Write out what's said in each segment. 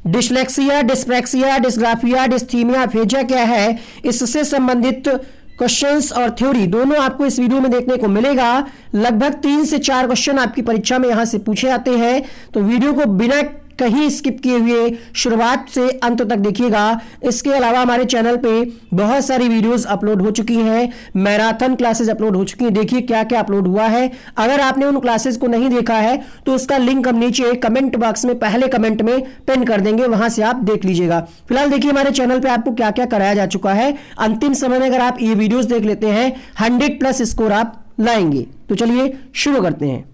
Dyslexia, dyspraxia, dysgraphia, dysthymia, aphasia क्या है, इससे संबंधित क्वेश्चंस और थ्योरी दोनों आपको इस वीडियो में देखने को मिलेगा। लगभग 3 से 4 क्वेश्चन आपकी परीक्षा में यहां से पूछे जाते हैं, तो वीडियो को बिना कहीं स्किप किए हुए शुरुआत से अंत तक देखिएगा। इसके अलावा हमारे चैनल पे बहुत सारी वीडियोस अपलोड हो चुकी हैं, मैराथन क्लासेस अपलोड हो चुकी हैं। देखिए क्या क्या अपलोड हुआ है। अगर आपने उन क्लासेस को नहीं देखा है तो उसका लिंक हम नीचे कमेंट बॉक्स में पहले कमेंट में पिन कर देंगे, वहां से आप देख लीजिएगा। फिलहाल देखिए हमारे चैनल पर आपको क्या क्या कराया जा चुका है। अंतिम समय में अगर आप ये वीडियोज देख लेते हैं 100+ स्कोर आप लाएंगे। तो चलिए शुरू करते हैं।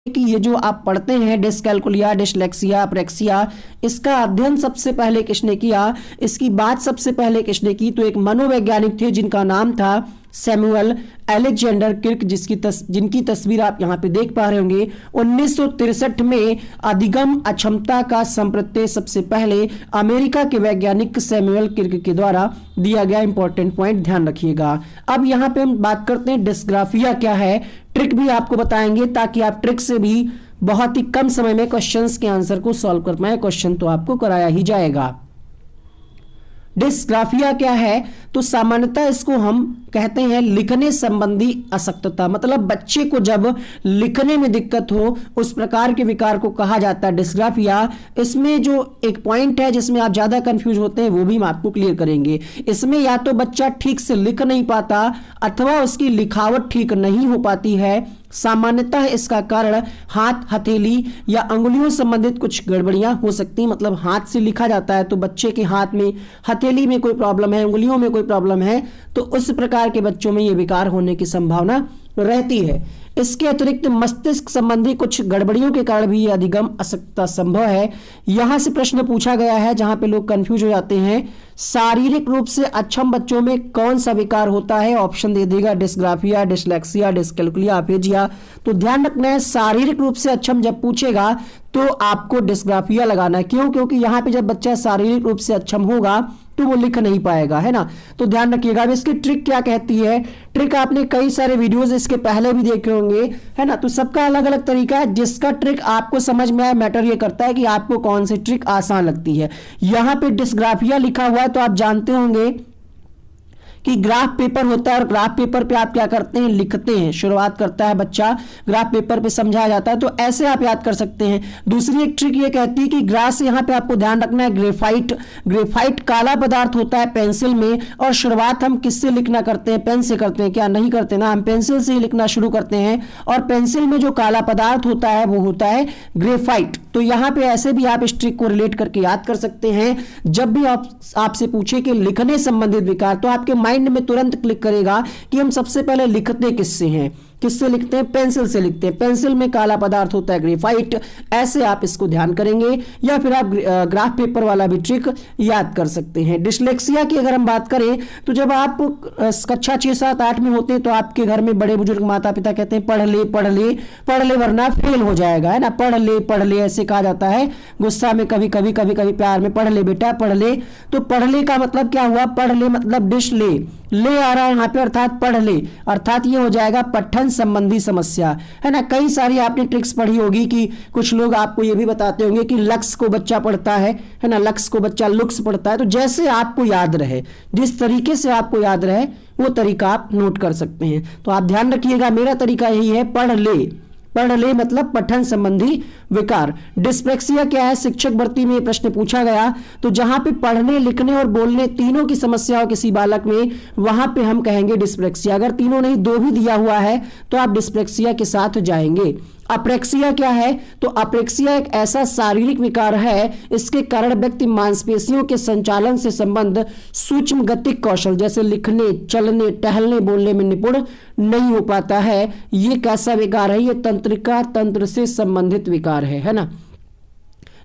ये जो आप पढ़ते हैं डिसकैलकुलिया, डिसलेक्सिया, अप्रेक्सिया, इसका अध्ययन सबसे पहले किसने किया, इसकी बात सबसे पहले किसने की, तो एक मनोवैज्ञानिक थे जिनका नाम था सैमुअल अलेक्जेंडर किर्क, जिनकी तस्वीर आप यहाँ पे देख पा रहे होंगे। 1963 में अधिगम अक्षमता का संप्रत्यय सबसे पहले अमेरिका के वैज्ञानिक सैमुअल किर्क के द्वारा दिया गया। इंपॉर्टेंट पॉइंट ध्यान रखिएगा। अब यहाँ पे हम बात करते हैं डिस्ग्राफिया क्या है, ट्रिक भी आपको बताएंगे ताकि आप ट्रिक से भी बहुत ही कम समय में क्वेश्चंस के आंसर को सॉल्व कर पाए। क्वेश्चन तो आपको कराया ही जाएगा। डिस्ग्राफिया क्या है, तो सामान्यतः इसको हम कहते हैं लिखने संबंधी अशक्तता, मतलब बच्चे को जब लिखने में दिक्कत हो उस प्रकार के विकार को कहा जाता है डिस्ग्राफिया। इसमें जो एक पॉइंट है जिसमें आप ज्यादा कंफ्यूज होते हैं वो भी हम आपको क्लियर करेंगे। इसमें या तो बच्चा ठीक से लिख नहीं पाता अथवा उसकी लिखावट ठीक नहीं हो पाती है। सामान्यतः इसका कारण हाथ, हथेली या अंगुलियों संबंधित कुछ गड़बड़ियां हो सकती हैं। मतलब हाथ से लिखा जाता है तो बच्चे के हाथ में, हथेली में कोई प्रॉब्लम है, उंगलियों में कोई प्रॉब्लम है, तो उस प्रकार के बच्चों में ये विकार होने की संभावना रहती है। इसके अतिरिक्त मस्तिष्क संबंधी कुछ गड़बड़ियों के कारण भी यह अधिगम अशक्तता संभव है। यहां से प्रश्न पूछा गया है जहां पे लोग कंफ्यूज हो जाते हैं, शारीरिक रूप से अक्षम बच्चों में कौन सा विकार होता है। ऑप्शन दे देगा डिस्ग्राफिया, डिसलेक्सिया, डिसकैलकुलिया, अफेजिया। तो ध्यान रखना है शारीरिक रूप से अक्षम जब पूछेगा तो आपको डिस्ग्राफिया लगाना है। क्यों? क्योंकि यहां पे जब बच्चा शारीरिक रूप से अक्षम होगा तो वो लिख नहीं पाएगा, है ना। तो ध्यान रखिएगा। अब इसकी ट्रिक क्या कहती है, ट्रिक आपने कई सारे वीडियोस इसके पहले भी देखे होंगे, है ना। तो सबका अलग अलग तरीका है। जिसका ट्रिक आपको समझ में आए, मैटर ये करता है कि आपको कौन सी ट्रिक आसान लगती है। यहां पे डिस्ग्राफिया लिखा हुआ है तो आप जानते होंगे कि ग्राफ पेपर होता है और ग्राफ पेपर पे आप क्या करते हैं, लिखते हैं। शुरुआत करता है बच्चा, ग्राफ पेपर पे समझाया जाता है, तो ऐसे आप याद कर सकते हैं। दूसरी एक ट्रिक ये कहती है कि ग्राफ से यहाँ पे आपको ध्यान रखना है ग्रेफाइट काला पदार्थ होता है पेंसिल में, और शुरुआत हम किससे लिखना करते हैं, पेन से करते हैं। क्या नहीं करते ना, हम पेंसिल से ही लिखना शुरू करते हैं। और पेंसिल में जो काला पदार्थ होता है वो होता है ग्रेफाइट। तो यहाँ पे ऐसे भी आप इस ट्रिक को रिलेट करके याद कर सकते हैं। जब भी आपसे पूछे कि लिखने संबंधित विकार, तो आपके माइंड में तुरंत क्लिक करेगा कि हम सबसे पहले लिखते किससे हैं, किससे लिखते हैं, पेंसिल से लिखते हैं। पेंसिल में काला पदार्थ होता है ग्रेफाइट। ऐसे आप इसको ध्यान करेंगे, या फिर आप ग्राफ पेपर वाला भी ट्रिक याद कर सकते हैं। डिसलेक्सिया की अगर हम बात करें तो जब आप कक्षा 6, 7, 8 में होते हैं तो आपके घर में बड़े बुजुर्ग माता पिता कहते हैं पढ़ ले पढ़ ले पढ़ ले वरना फेल हो जाएगा, है ना। पढ़ ले ऐसे कहा जाता है गुस्सा में, कभी कभी प्यार में, पढ़ ले बेटा पढ़ ले। तो पढ़ ले का मतलब क्या हुआ, पढ़ ले मतलब डिश ले आ रहा है यहाँ पे, अर्थात पढ़ ले, अर्थात ये हो जाएगा पठन संबंधी समस्या, है ना। कई सारी आपने ट्रिक्स पढ़ी होगी कि कुछ लोग आपको ये भी बताते होंगे कि लक्स को बच्चा पढ़ता है ना, लक्स को बच्चा लुक्स पढ़ता है। तो जैसे आपको याद रहे, जिस तरीके से आपको याद रहे वो तरीका आप नोट कर सकते हैं। तो आप ध्यान रखिएगा, मेरा तरीका यही है, पढ़ ले मतलब पठन संबंधी विकार। डिस्प्रेक्सिया क्या है, शिक्षक भर्ती में प्रश्न पूछा गया, तो जहां पे पढ़ने, लिखने और बोलने तीनों की समस्या हो किसी बालक में, वहां पे हम कहेंगे डिस्प्रेक्सिया। अगर तीनों नहीं, 2 भी दिया हुआ है तो आप डिस्प्रेक्सिया के साथ जाएंगे। अप्रेक्सिया क्या है, तो अप्रेक्सिया एक ऐसा शारीरिक विकार है, इसके कारण व्यक्ति मांसपेशियों के संचालन से संबंध सूक्ष्म गतिक कौशल जैसे लिखने, चलने, टहलने, बोलने में निपुण नहीं हो पाता है। ये कैसा विकार है, ये तंत्रिका तंत्र से संबंधित विकार है ना।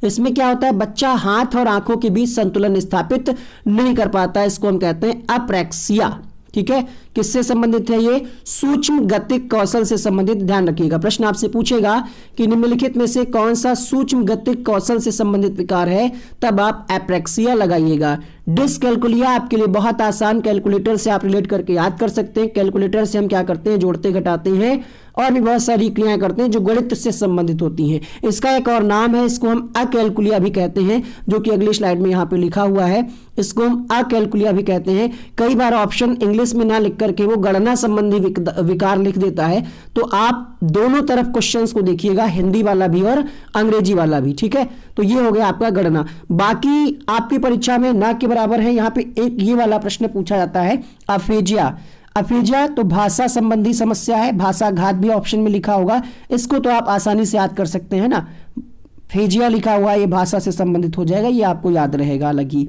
इसमें क्या होता है, बच्चा हाथ और आंखों के बीच संतुलन स्थापित नहीं कर पाता है, इसको हम कहते हैं अप्रेक्सिया। ठीक है, किससे संबंधित है ये? सूक्ष्म गतिक कौशल से संबंधित। ध्यान रखिएगा, प्रश्न आपसे पूछेगा कि निम्नलिखित में से कौन सा सूक्ष्म गतिक कौशल से संबंधित विकार है, तब आप एप्रेक्सिया लगाइएगा। डिसकैल्कुलिया आपके लिए बहुत आसान, कैलकुलेटर से आप रिलेट करके याद कर सकते हैं। कैलकुलेटर से हम क्या करते हैं, जोड़ते घटाते हैं और भी बहुत सारी क्रियाएं करते हैं जो गणित से संबंधित होती हैं। इसका एक और नाम है, इसको हम अकैल्कुलिया भी कहते हैं, जो कि अगली स्लाइड में यहाँ पे लिखा हुआ है। इसको हम अकैल्कुलिया भी कहते हैं। कई बार ऑप्शन इंग्लिश में ना लिख करके वो गणना संबंधी विकार लिख देता है, तो आप दोनों तरफ क्वेश्चंस को देखिएगा, हिंदी वाला भी और अंग्रेजी वाला भी, ठीक है। तो ये हो गया आपका गणना। बाकी आपकी परीक्षा में ना के बराबर है, यहाँ पे एक ये वाला प्रश्न पूछा जाता है, अफेजिया। अफेजिया तो भाषा संबंधी समस्या है, भाषाघात भी ऑप्शन में लिखा होगा, इसको तो आप आसानी से याद कर सकते हैं ना। फेजिया लिखा हुआ है, ये भाषा से संबंधित हो जाएगा, ये आपको याद रहेगा अलग ही।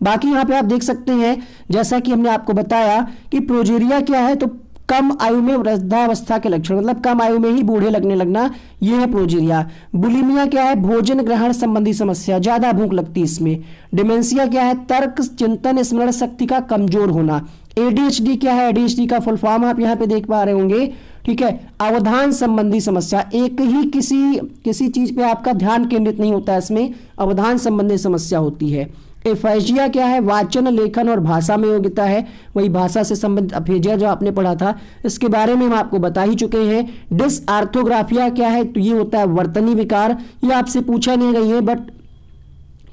बाकी यहाँ पे आप देख सकते हैं, जैसा कि हमने आपको बताया कि प्रोजेरिया क्या है, तो कम आयु में वृद्धावस्था के लक्षण, मतलब कम आयु में ही बूढ़े लगने लगना, ये है प्रोजेरिया। बुलिमिया क्या है, भोजन ग्रहण संबंधी समस्या, ज्यादा भूख लगती है इसमें। डिमेंशिया क्या है, तर्क चिंतन स्मरण शक्ति का कमजोर होना। एडीएचडी क्या है, एडीएचडी का फुल फॉर्म आप यहाँ पे देख पा रहे होंगे, ठीक है, अवधान संबंधी समस्या, एक ही किसी चीज पे आपका ध्यान केंद्रित नहीं होता है, इसमें अवधान संबंधी समस्या होती है। एफेजिया क्या है, वाचन लेखन और भाषा में योग्यता है, वही भाषा से संबंधित अफेजिया जो आपने पढ़ा था, इसके बारे में हम आपको बता ही चुके हैं। डिसआर्थोग्राफिया क्या है, तो ये होता है वर्तनी विकार, ये आपसे पूछा नहीं गई है, बट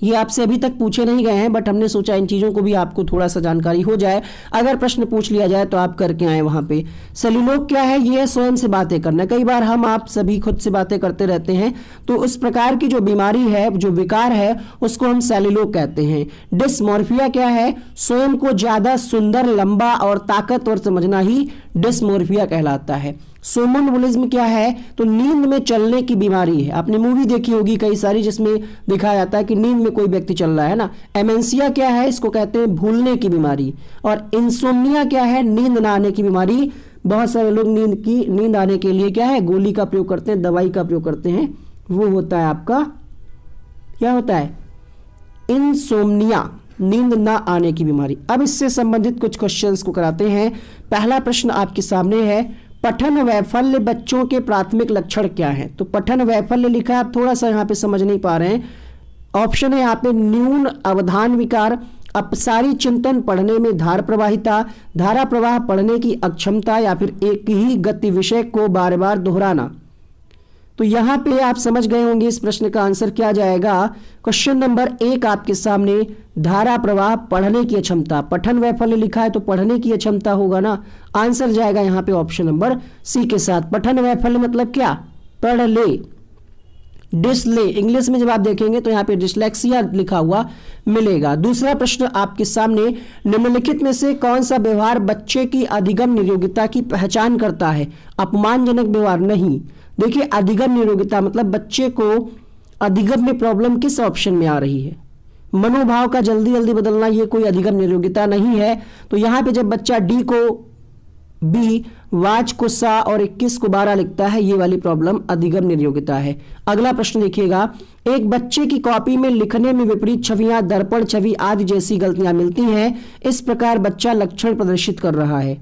ये आपसे अभी तक पूछे नहीं गए हैं, बट हमने सोचा इन चीज़ों को भी आपको थोड़ा सा जानकारी हो जाए, अगर प्रश्न पूछ लिया जाए तो आप करके आए वहाँ पे। सेल्यूलोग क्या है, ये स्वयं से बातें करना, कई बार हम आप सभी खुद से बातें करते रहते हैं, तो उस प्रकार की जो बीमारी है, जो विकार है, उसको हम सेल्यूलोग कहते हैं। डिस्मोर्फिया क्या है, स्वयं को ज़्यादा सुंदर, लंबा और ताकतवर समझना ही डिस्मोर्फिया कहलाता है। सोमनबुलिज्म क्या है, तो नींद में चलने की बीमारी है। आपने मूवी देखी होगी कई सारी जिसमें दिखाया जाता है कि नींद में कोई व्यक्ति चल रहा है ना। एमेंसिया क्या है, इसको कहते हैं भूलने की बीमारी। और इंसोम्निया क्या है, नींद ना आने की बीमारी। बहुत सारे लोग नींद आने के लिए क्या है, गोली का प्रयोग करते हैं, दवाई का प्रयोग करते हैं, वो होता है आपका, क्या होता है, इंसोम्निया, नींद ना आने की बीमारी। अब इससे संबंधित कुछ क्वेश्चंस को कराते हैं। पहला प्रश्न आपके सामने है, पठन वैफल्य बच्चों के प्राथमिक लक्षण क्या है। तो पठन वैफल्य लिखा है, आप थोड़ा सा यहाँ पे समझ नहीं पा रहे हैं। ऑप्शन है यहाँ पे न्यून अवधान विकार, अपसारी चिंतन, पढ़ने में धारा प्रवाहिता, धारा प्रवाह, पढ़ने की अक्षमता, या फिर एक ही गति विषय को बार बार दोहराना। तो यहाँ पे आप समझ गए होंगे इस प्रश्न का आंसर क्या जाएगा। क्वेश्चन नंबर 1 आपके सामने, धारा प्रवाह, पढ़ने की अक्षमता। पठन वैफल्य लिखा है तो पढ़ने की अक्षमता होगा ना, आंसर जाएगा यहाँ पे ऑप्शन नंबर सी के साथ। पठन वैफल्य मतलब क्या, पढ़ ले, डिसले, इंग्लिश में जब आप देखेंगे तो यहाँ पे डिसलेक्सिया लिखा हुआ मिलेगा। दूसरा प्रश्न आपके सामने, निम्नलिखित में से कौन सा व्यवहार बच्चे की अधिगम नियोगिता की पहचान करता है। अपमानजनक व्यवहार नहीं। देखिए, अधिगम नियोगिता मतलब बच्चे को अधिगम में प्रॉब्लम किस ऑप्शन में आ रही है, मनोभाव का जल्दी जल्दी बदलना, ये कोई अधिगम नियोगिता नहीं है। तो यहाँ पे जब बच्चा डी को बी, वाच को सा और 21 को 12 लिखता है, ये वाली प्रॉब्लम अधिगम नियोगिता है। अगला प्रश्न देखिएगा, एक बच्चे की कॉपी में लिखने में विपरीत छवियां, दर्पण छवि आदि जैसी गलतियां मिलती हैं, इस प्रकार बच्चा लक्षण प्रदर्शित कर रहा है।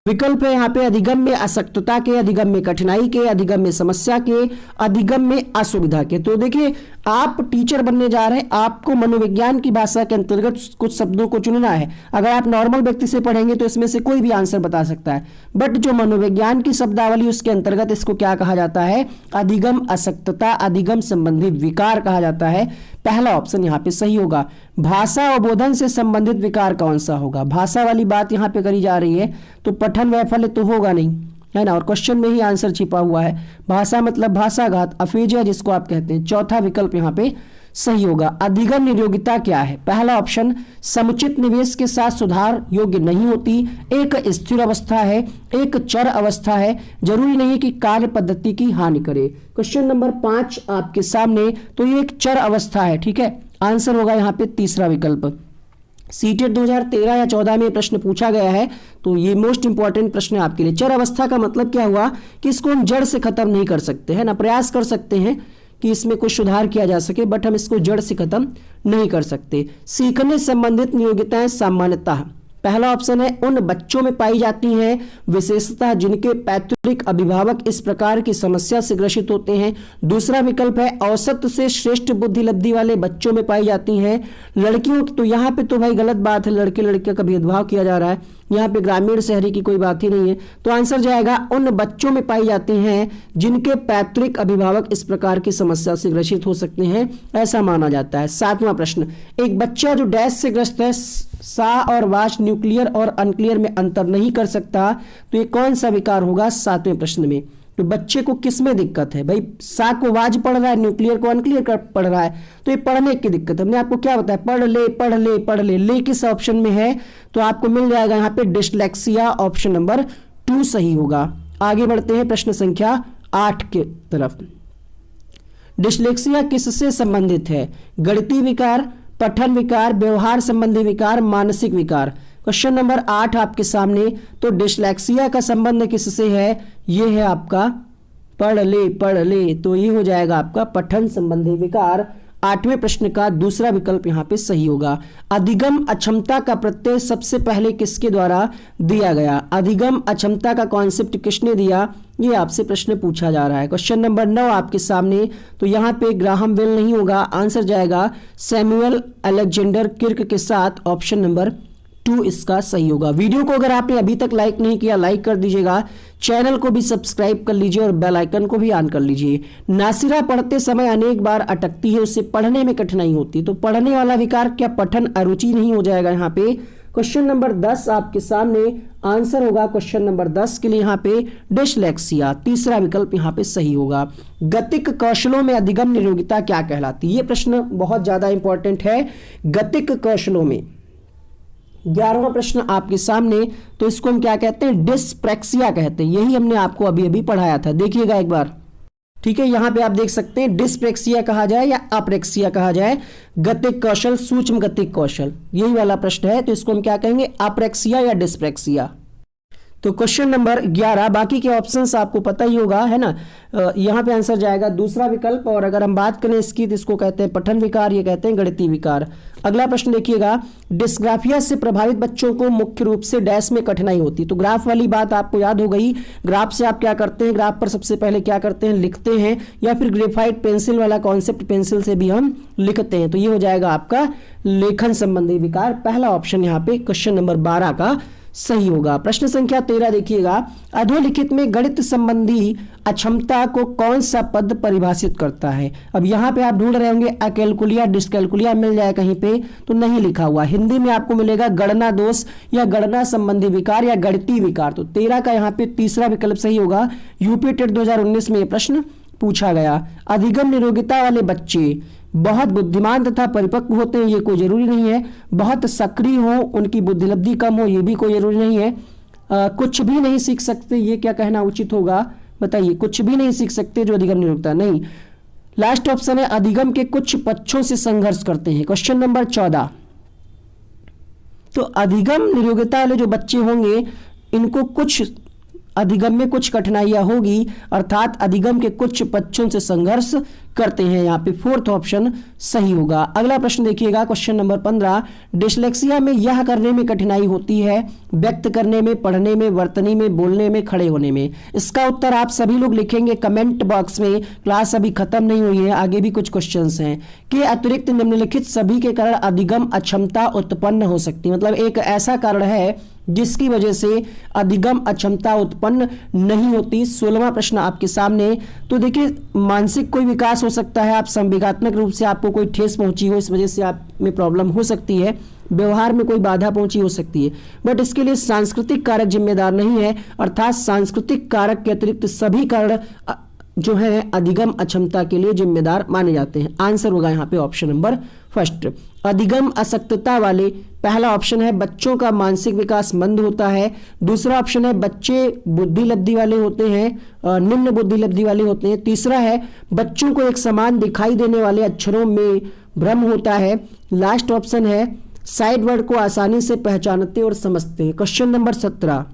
विकल्प है यहाँ पे अधिगम में असक्तता के, अधिगम में कठिनाई के, अधिगम में समस्या के, अधिगम में असुविधा के। तो देखिए, आप टीचर बनने जा रहे हैं, आपको मनोविज्ञान की भाषा के अंतर्गत कुछ शब्दों को चुनना है। अगर आप नॉर्मल व्यक्ति से पढ़ेंगे तो इसमें से कोई भी आंसर बता सकता है, बट जो मनोविज्ञान की शब्दावली उसके अंतर्गत इसको क्या कहा जाता है, अधिगम असक्तता, अधिगम संबंधी विकार कहा जाता है। पहला ऑप्शन यहाँ पे सही होगा। भाषा अवबोधन से संबंधित विकार कौन सा होगा, भाषा वाली बात यहाँ पे करी जा रही है, तो पठन वैफल्य तो होगा नहीं, है ना, और क्वेश्चन में ही आंसर छिपा हुआ है। भाषा मतलब भाषाघात, अफेजिया जिसको आप कहते हैं। चौथा विकल्प यहाँ पे सही होगा। अधिगम नियोगिता क्या है, पहला ऑप्शन, समुचित निवेश के साथ सुधार योग्य नहीं होती, एक स्थिर अवस्था है, एक चर अवस्था है, जरूरी नहीं कि कार्य पद्धति की हानि करे। क्वेश्चन नंबर 5 आपके सामने, तो ये एक चर अवस्था है, ठीक है, आंसर होगा यहाँ पे तीसरा विकल्प। सीटेट 2013 या 14 में प्रश्न पूछा गया है, तो ये मोस्ट इंपॉर्टेंट प्रश्न है आपके लिए। चर अवस्था का मतलब क्या हुआ कि इसको हम जड़ से खत्म नहीं कर सकते हैं ना, प्रयास कर सकते हैं कि इसमें कुछ सुधार किया जा सके, बट हम इसको जड़ से खत्म नहीं कर सकते। सीखने संबंधित नियोगिताएं सामान्यतः पहला ऑप्शन है उन बच्चों में पाई जाती हैं विशेषता जिनके पैतृक अभिभावक इस प्रकार की समस्या से ग्रसित होते हैं। दूसरा विकल्प है औसत से श्रेष्ठ बुद्धि लब्धि वाले बच्चों में पाई जाती हैं लड़कियों। तो यहाँ पे तो भाई गलत बात है, लड़के लड़कियों का भेदभाव किया जा रहा है, यहाँ पे ग्रामीण शहरी की कोई बात ही नहीं है। तो आंसर जाएगा उन बच्चों में पाई जाती हैं जिनके पैतृक अभिभावक इस प्रकार की समस्या से ग्रसित हो सकते हैं, ऐसा माना जाता है। सातवां प्रश्न, एक बच्चा जो डैश से ग्रस्त है, सा और वाच न्यूक्लियर और अनक्लियर में अंतर नहीं कर सकता, तो ये कौन सा विकार होगा सातवें प्रश्न में। तो बच्चे को किस में दिक्कत है भाई, सा को वाज पढ़ रहा है, न्यूक्लियर को अनक्लियर पढ़ रहा है, तो ये पढ़ने की दिक्कत है। हमने आपको क्या बताया, पढ़ ले पढ़ ले पढ़ ले, ले किस ऑप्शन में है, तो आपको मिल जाएगा यहाँ पे डिस्लेक्सिया, ऑप्शन नंबर 2 सही होगा। आगे बढ़ते हैं प्रश्न संख्या 8 के तरफ। डिस्लेक्सिया किससे संबंधित है, गणितीय विकार, पठन विकार, व्यवहार संबंधी विकार, मानसिक विकार। क्वेश्चन नंबर 8 आपके सामने। तो डिस्लेक्सिया का संबंध किससे है, ये है आपका पढ़ ले, तो ये हो जाएगा आपका पठन संबंधी विकार। 8वें प्रश्न का दूसरा विकल्प यहाँ पे सही होगा। अधिगम अक्षमता का प्रत्यय सबसे पहले किसके द्वारा दिया गया, अधिगम अक्षमता का कॉन्सेप्ट किसने दिया, ये आपसे प्रश्न पूछा जा रहा है। क्वेश्चन नंबर 9 आपके सामने। तो यहाँ पे ग्राहम बेल नहीं होगा, आंसर जाएगा सैमुअल अलेक्जेंडर किर्क के साथ, ऑप्शन नंबर 2 इसका सही होगा। वीडियो को अगर आपने अभी तक लाइक नहीं किया, लाइक कर दीजिएगा, चैनल को भी सब्सक्राइब कर लीजिए और बेल आइकन को भी ऑन कर लीजिए। नासिरा पढ़ते समय अनेक बार अटकती है, उससे पढ़ने में कठिनाई होती है, तो पढ़ने वाला विकार क्या पठन अरुचि नहीं हो जाएगा यहाँ पे। क्वेश्चन नंबर 10 आपके सामने, आंसर होगा क्वेश्चन नंबर 10 के लिए यहाँ पे डिस्लेक्सिया, तीसरा विकल्प यहाँ पे सही होगा। गतिक कौशलों में अधिगम निरोगिता क्या कहलाती है, ये प्रश्न बहुत ज्यादा इंपॉर्टेंट है। गतिक कौशलों में 11वां प्रश्न आपके सामने। तो इसको हम क्या कहते हैं, डिस्प्रेक्सिया कहते हैं, यही हमने आपको अभी अभी पढ़ाया था, देखिएगा एक बार, ठीक है। यहां पे आप देख सकते हैं डिस्प्रेक्सिया कहा जाए या अप्रेक्सिया कहा जाए, गतिक कौशल, सूक्ष्म गतिक कौशल, यही वाला प्रश्न है। तो इसको हम क्या कहेंगे, अप्रेक्सिया या डिस्प्रेक्सिया। तो क्वेश्चन नंबर 11, बाकी के ऑप्शंस आपको पता ही होगा, है ना। यहाँ पे आंसर जाएगा दूसरा विकल्प। और अगर हम बात करें इसकी, तो इसको कहते हैं पठन विकार, ये कहते हैं गणितीय विकार। अगला प्रश्न देखिएगा, डिस्ग्राफिया से प्रभावित बच्चों को मुख्य रूप से डैश में कठिनाई होती है। तो ग्राफ वाली बात आपको याद हो गई, ग्राफ से आप क्या करते हैं, ग्राफ पर सबसे पहले क्या करते हैं, लिखते हैं, या फिर ग्रेफाइट पेंसिल वाला कॉन्सेप्ट पेंसिल से भी हम लिखते हैं। तो ये हो जाएगा आपका लेखन संबंधी विकार, पहला ऑप्शन यहाँ पे क्वेश्चन नंबर 12 का सही होगा। प्रश्न संख्या 13 देखिएगा, अधोलिखित में गणित संबंधी अक्षमता को कौन सा पद परिभाषित करता है। अब यहाँ पे आप ढूंढ रहे होंगे अकैलकुलिया, डिस्कैलकुलिया मिल जाए कहीं पे, तो नहीं लिखा हुआ, हिंदी में आपको मिलेगा गणना दोष या गणना संबंधी विकार या गणितीय विकार। तो 13 का यहाँ पे तीसरा विकल्प सही होगा। यूपी टेट 2019 में यह प्रश्न पूछा गया। अधिगम निरोगिता वाले बच्चे बहुत बुद्धिमान तथा परिपक्व होते हैं, ये कोई जरूरी नहीं है। बहुत सक्रिय हो, उनकी बुद्धिलब्धि कम हो, ये भी कोई जरूरी नहीं है। कुछ भी नहीं सीख सकते, ये क्या कहना उचित होगा, बताइए। कुछ भी नहीं सीख सकते जो अधिगम निरोगिता नहीं। लास्ट ऑप्शन है अधिगम के कुछ पक्षों से संघर्ष करते हैं, क्वेश्चन नंबर 14। तो अधिगम निरोगिता वाले जो बच्चे होंगे, इनको कुछ अधिगम में कुछ कठिनाइयां होगी, अर्थात अधिगम के कुछ पक्षों से संघर्ष करते हैं, यहाँ पे फोर्थ ऑप्शन सही होगा। अगला प्रश्न देखिएगा, क्वेश्चन नंबर 15, डिस्लेक्सिया में यह करने में कठिनाई होती है, व्यक्त करने में, पढ़ने में, वर्तनी में, बोलने में, खड़े होने में। इसका उत्तर आप सभी लोग लिखेंगे कमेंट बॉक्स में। क्लास अभी खत्म नहीं हुई है, आगे भी कुछ क्वेश्चंस हैं। के अतिरिक्त निम्नलिखित सभी के कारण अधिगम अक्षमता उत्पन्न हो सकती है, मतलब एक ऐसा कारण है जिसकी वजह से अधिगम अक्षमता उत्पन्न नहीं होती। 16वां प्रश्न आपके सामने। तो देखिए, मानसिक कोई विकास हो सकता है, आप संवेगात्मक रूप से आपको कोई ठेस पहुंची हो, इस वजह से आप में प्रॉब्लम हो सकती है, व्यवहार में कोई बाधा पहुंची हो सकती है, बट इसके लिए सांस्कृतिक कारक जिम्मेदार नहीं है, अर्थात सांस्कृतिक कारक के अतिरिक्त सभी कारण जो है अधिगम अक्षमता के लिए जिम्मेदार माने जाते हैं। आंसर होगा यहाँ पे ऑप्शन नंबर फर्स्ट। अधिगम असक्तता वाले, पहला ऑप्शन है बच्चों का मानसिक विकास मंद होता है। दूसरा ऑप्शन है बच्चे बुद्धि लब्धि वाले होते हैं, निम्न बुद्धि लब्धि वाले होते हैं। तीसरा है बच्चों को एक समान दिखाई देने वाले अक्षरों में भ्रम होता है। लास्ट ऑप्शन है साइड वर्ड को आसानी से पहचानते और समझते हैं। Question number 17।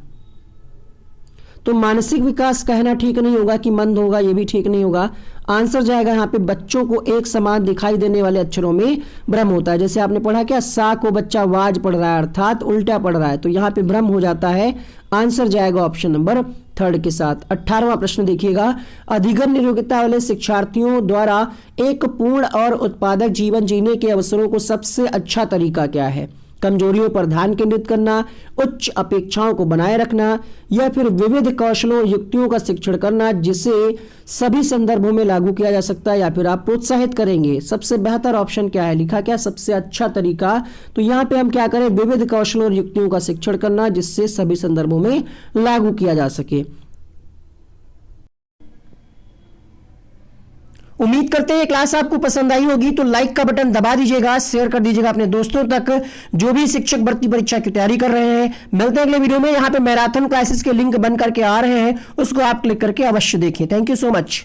तो मानसिक विकास कहना ठीक नहीं होगा कि मंद होगा, ये भी ठीक नहीं होगा। आंसर जाएगा यहाँ पे बच्चों को एक समान दिखाई देने वाले अक्षरों में भ्रम होता है। जैसे आपने पढ़ा क्या, सा को बच्चा वाज पढ़ रहा है अर्थात उल्टा पढ़ रहा है, तो यहाँ पे भ्रम हो जाता है। आंसर जाएगा ऑप्शन नंबर 3 के साथ। 18वां प्रश्न देखिएगा, अधिगम नियोग्यता वाले शिक्षार्थियों द्वारा एक पूर्ण और उत्पादक जीवन जीने के अवसरों को सबसे अच्छा तरीका क्या है? कमजोरियों पर ध्यान केंद्रित करना, उच्च अपेक्षाओं को बनाए रखना, या फिर विविध कौशलों और युक्तियों का शिक्षण करना जिसे सभी संदर्भों में लागू किया जा सकता है, या फिर आप प्रोत्साहित करेंगे। सबसे बेहतर ऑप्शन क्या है? लिखा क्या सबसे अच्छा तरीका, तो यहाँ पे हम क्या करें, विविध कौशलों और युक्तियों का शिक्षण करना जिससे सभी संदर्भों में लागू किया जा सके। उम्मीद करते हैं क्लास आपको पसंद आई होगी, तो लाइक का बटन दबा दीजिएगा, शेयर कर दीजिएगा अपने दोस्तों तक जो भी शिक्षक भर्ती परीक्षा की तैयारी कर रहे हैं। मिलते हैं अगले वीडियो में। यहाँ पे मैराथन क्लासेस के लिंक बन करके आ रहे हैं, उसको आप क्लिक करके अवश्य देखें। Thank you so much.